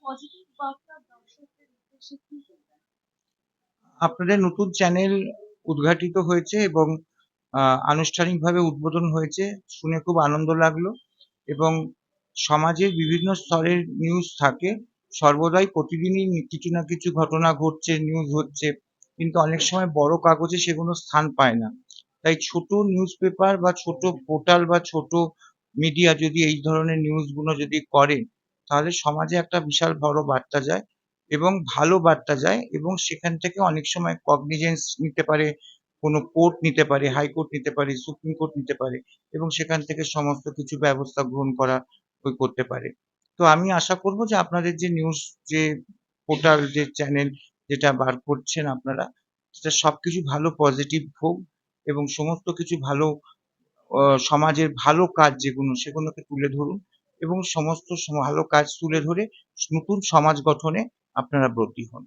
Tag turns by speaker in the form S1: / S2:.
S1: Positive বার্তা দর্শকদের উদ্দেশ্যে কি বলবেন?
S2: আপনাদের নতুন চ্যানেল উদ্ঘাটিত হয়েছে এবং আনুষ্ঠানিকভাবে উদ্বোধন হয়েছে, শুনে খুব আনন্দ লাগলো। এবং সমাজের বিভিন্ন স্তরের নিউজ থাকে, সর্বদাই প্রতিদিনই কিছু না কিছু ঘটনা ঘটছে, নিউজ হচ্ছে, কিন্তু অনেক সময় বড় কাগজে সেগুলো স্থান পায় না। তাই ছোট নিউজ পেপার বা ছোট পোর্টাল বা ছোট মিডিয়া যদি এই ধরনের নিউজগুলো যদি করে, তাহলে সমাজে একটা বিশাল বড় বার্তা যায় এবং ভালো বার্তা যায়, এবং সেখান থেকে অনেক সময় কগনিজেন্স নিতে পারে, কোনো কোর্ট নিতে পারে, হাইকোর্ট নিতে পারে, সুপ্রিম কোর্ট নিতে পারে, এবং সেখান থেকে সমস্ত কিছু ব্যবস্থা গ্রহণ করা করতে পারে। তো আমি আশা করব যে আপনাদের যে নিউজ, যে পোর্টাল, যে চ্যানেল যেটা বার করছেন আপনারা, সেটা সবকিছু ভালো পজিটিভ হোক এবং সমস্ত কিছু ভালো, সমাজের ভালো কাজ যেগুলো সেগুলোকে তুলে ধরুন, এবং সমস্ত ভালো কাজ তুলে ধরে নতুন সমাজ গঠনে আপনারা ব্রতী হন।